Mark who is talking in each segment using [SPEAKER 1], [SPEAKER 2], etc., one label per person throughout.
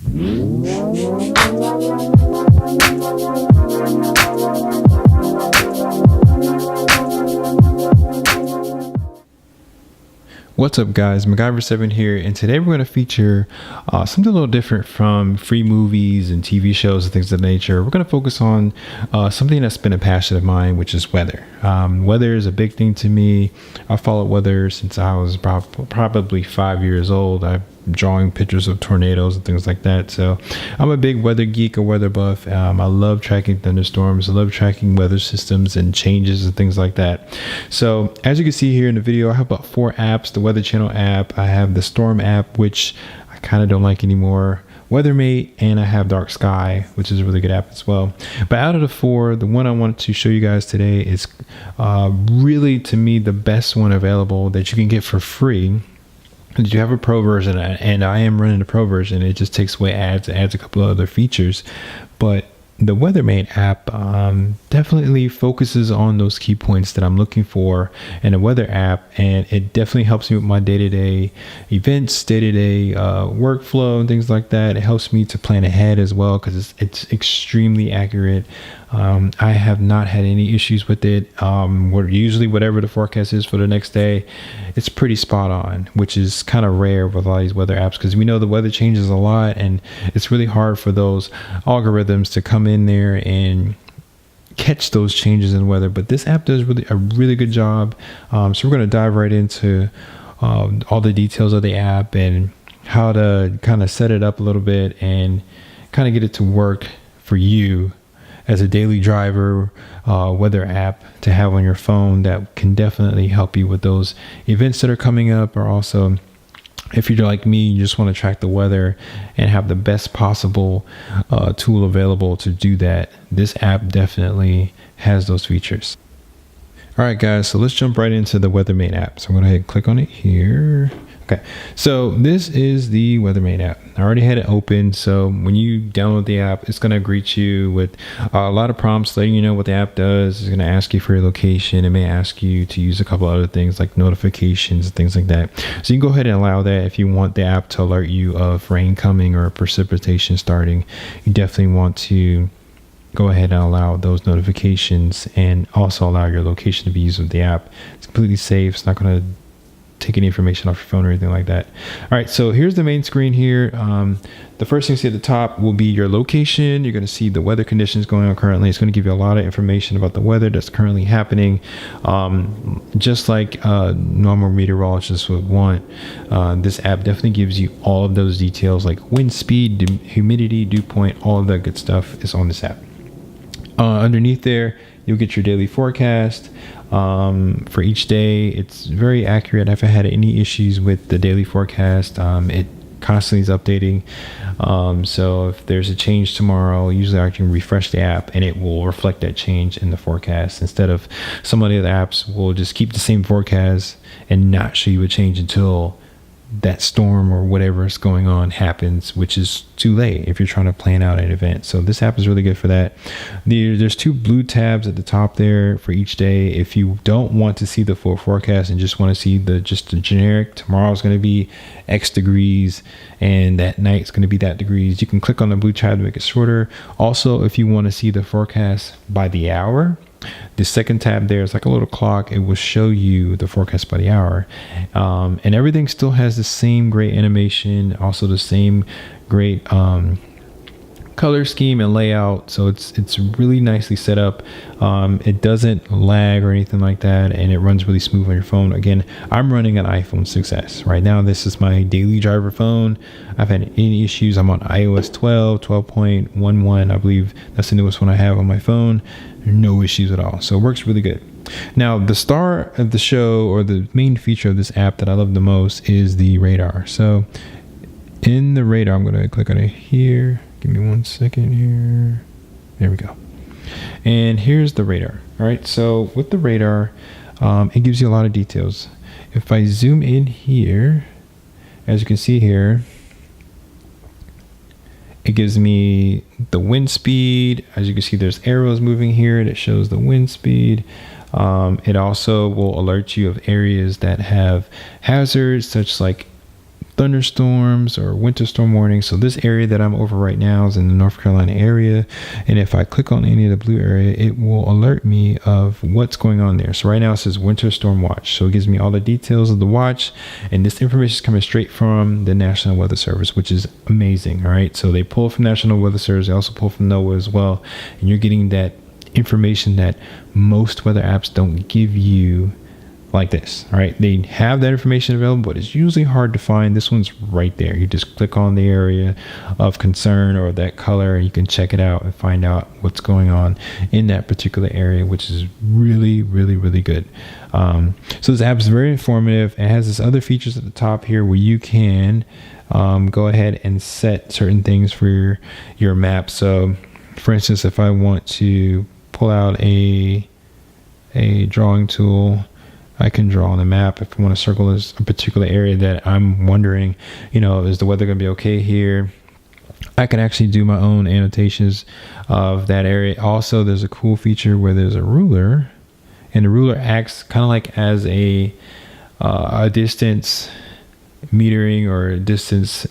[SPEAKER 1] What's up guys, MacGyver7 here, and today we're going to feature something a little different from free movies and TV shows and things of that nature. We're going to focus on something that's been a passion of mine, which is weather. Weather is a big thing to me. I followed weather since I was probably 5 years old. I'm drawing pictures of tornadoes and things like that. So I'm a big weather geek, a weather buff. I love tracking thunderstorms. I love tracking weather systems and changes and things like that. So as you can see here in the video, I have about 4 apps. The Weather Channel app, I have the Storm app, which I kind of don't like anymore, Weathermate, and I have Dark Sky, which is a really good app as well. But out of the 4, the one I wanted to show you guys today is really, to me, the best one available that you can get for free. You have a pro version, and I am running the pro version. It just takes away ads, adds a couple of other features, but the Weathermate app definitely focuses on those key points that I'm looking for in a weather app, and it definitely helps me with my day-to-day events, day-to-day workflow and things like that. It helps me to plan ahead as well because it's extremely accurate. I have not had any issues with it. Usually whatever the forecast is for the next day, it's pretty spot on, which is kind of rare with a lot of these weather apps because we know the weather changes a lot, and it's really hard for those algorithms to come in there and catch those changes in weather. But this app does a really good job. So we're going to dive right into all the details of the app and how to kind of set it up a little bit and kind of get it to work for you as a daily driver weather app to have on your phone that can definitely help you with those events that are coming up, or also if you're like me, you just want to track the weather and have the best possible tool available to do that. This app definitely has those features. All right, guys, so let's jump right into the Weathermate app. So I'm going to go ahead and click on it here. Okay, so this is the Weathermate app. I already had it open. So when you download the app, it's going to greet you with a lot of prompts letting you know what the app does. It's going to ask you for your location. It may ask you to use a couple other things like notifications and things like that. So you can go ahead and allow that if you want the app to alert you of rain coming or precipitation starting. You definitely want to go ahead and allow those notifications, and also allow your location to be used with the app. It's completely safe. It's not going to take any information off your phone or anything like that. All right, so here's the main screen here. The first thing you see at the top will be your location. You're going to see the weather conditions going on currently. It's going to give you a lot of information about the weather that's currently happening, just like normal meteorologists would want. This app definitely gives you all of those details, like wind speed, humidity, dew point, all of that good stuff is on this app. Underneath there, you'll get your daily forecast for each day. It's very accurate. I haven't had any issues with the daily forecast. It constantly is updating. So if there's a change tomorrow, usually I can refresh the app and it will reflect that change in the forecast, instead of some of the other apps will just keep the same forecast and not show you a change until that storm or whatever is going on happens, which is too late if you're trying to plan out an event. So this app is really good for that. There's 2 blue tabs at the top there for each day. If you don't want to see the full forecast and just want to see just the generic, tomorrow is going to be X degrees and that night it's going to be that degrees, you can click on the blue tab to make it shorter. Also, if you want to see the forecast by the hour, the second tab there is like a little clock. It will show you the forecast by the hour, and everything still has the same great animation, also the same great color scheme and layout. So it's really nicely set up. It doesn't lag or anything like that, and it runs really smooth on your phone. Again, I'm running an iPhone 6s right now. This is my daily driver phone. I've had any issues. I'm on iOS 12.11, I believe that's the newest one I have on my phone. No issues at all. So it works really good. Now, the star of the show, or the main feature of this app that I love the most, is the radar. So in the radar, I'm going to click on it here. Give me 1 second here. There we go. And here's the radar. All right. So with the radar, it gives you a lot of details. If I zoom in here, as you can see here, it gives me the wind speed. As you can see, there's arrows moving here that shows the wind speed. It also will alert you of areas that have hazards, such like thunderstorms or winter storm warnings. So this area that I'm over right now is in the North Carolina area. And if I click on any of the blue area, it will alert me of what's going on there. So right now it says winter storm watch. So it gives me all the details of the watch. And this information is coming straight from the National Weather Service, which is amazing. All right. So they pull from National Weather Service. They also pull from NOAA as well. And you're getting that information that most weather apps don't give you like this. All right, they have that information available, but it's usually hard to find. This one's right there. You just click on the area of concern or that color, and you can check it out and find out what's going on in that particular area, which is really, really, really good. So this app is very informative. It has this other features at the top here where you can go ahead and set certain things for your map. So for instance, if I want to pull out a drawing tool, I can draw on the map. If I want to circle this a particular area that I'm wondering, is the weather going to be okay here? I can actually do my own annotations of that area. Also, there's a cool feature where there's a ruler, and the ruler acts kind of like as a distance metering or a distance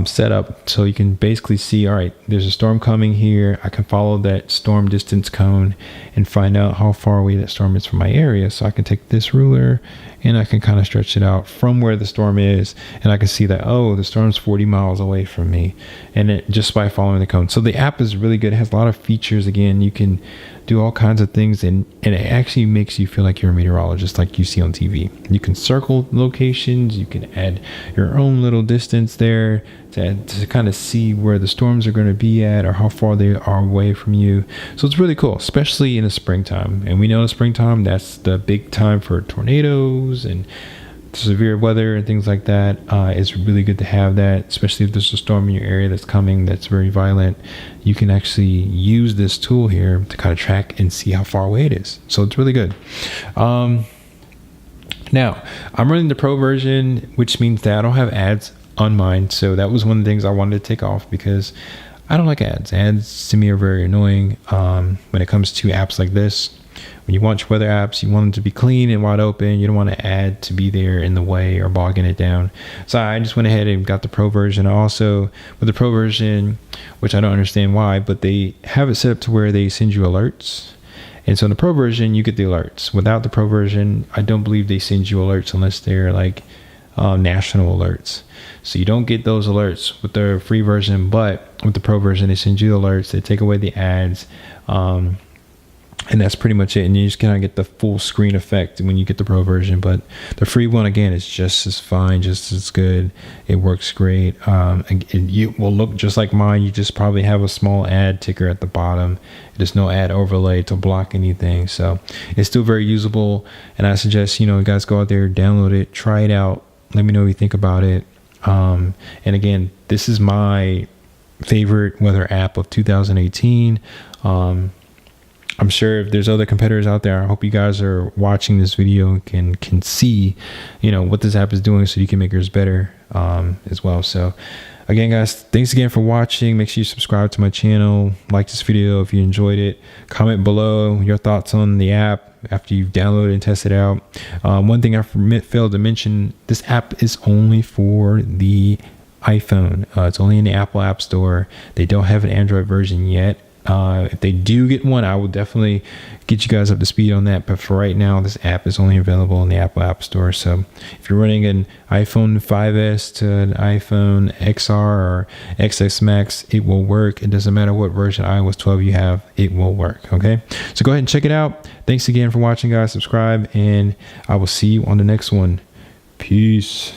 [SPEAKER 1] setup, so you can basically see, all right, there's a storm coming here. I can follow that storm distance cone and find out how far away that storm is from my area. So I can take this ruler and I can kind of stretch it out from where the storm is, and I can see that, oh, the storm's 40 miles away from me, and it just by following the cone. So the app is really good. It has a lot of features. Again, you can do all kinds of things, and it actually makes you feel like you're a meteorologist, like you see on TV. You can circle locations, you can add your own little distance there to kind of see where the storms are going to be at or how far they are away from you. So it's really cool, especially in the springtime. And we know in the springtime, that's the big time for tornadoes and severe weather and things like that. It's really good to have that, especially if there's a storm in your area that's coming that's very violent. You can actually use this tool here to kind of track and see how far away it is. So it's really good. Now, I'm running the pro version, which means that I don't have ads on mine. So that was one of the things I wanted to take off because I don't like ads. Ads to me are very annoying when it comes to apps like this. When you launch weather apps, you want them to be clean and wide open. You don't want an ad to be there in the way or bogging it down. So I just went ahead and got the pro version. Also, with the pro version, which I don't understand why, but they have it set up to where they send you alerts. And so in the pro version, you get the alerts. Without the pro version, I don't believe they send you alerts unless they're like national alerts. So you don't get those alerts with the free version, but with the pro version, they send you alerts. They take away the ads. And that's pretty much it. And you just kind of get the full screen effect when you get the pro version. But the free one, again, is just as fine, just as good. It works great. And you will look just like mine. You just probably have a small ad ticker at the bottom. There's no ad overlay to block anything. So it's still very usable. And I suggest, you guys go out there, download it, try it out. Let me know what you think about it. And again, this is my favorite weather app of 2018. I'm sure if there's other competitors out there, I hope you guys are watching this video and can see, what this app is doing so you can make yours better as well. So again, guys, thanks again for watching. Make sure you subscribe to my channel, like this video if you enjoyed it. Comment below your thoughts on the app after you've downloaded and tested it out. One thing I failed to mention, this app is only for the iPhone. It's only in the Apple App Store. They don't have an Android version yet. If they do get one, I will definitely get you guys up to speed on that. But for right now, this app is only available in the Apple App Store. So if you're running an iPhone 5S to an iPhone XR or XS Max, it will work. It doesn't matter what version iOS 12 you have, it will work. Okay, so go ahead and check it out. Thanks again for watching, guys. Subscribe, and I will see you on the next one. Peace.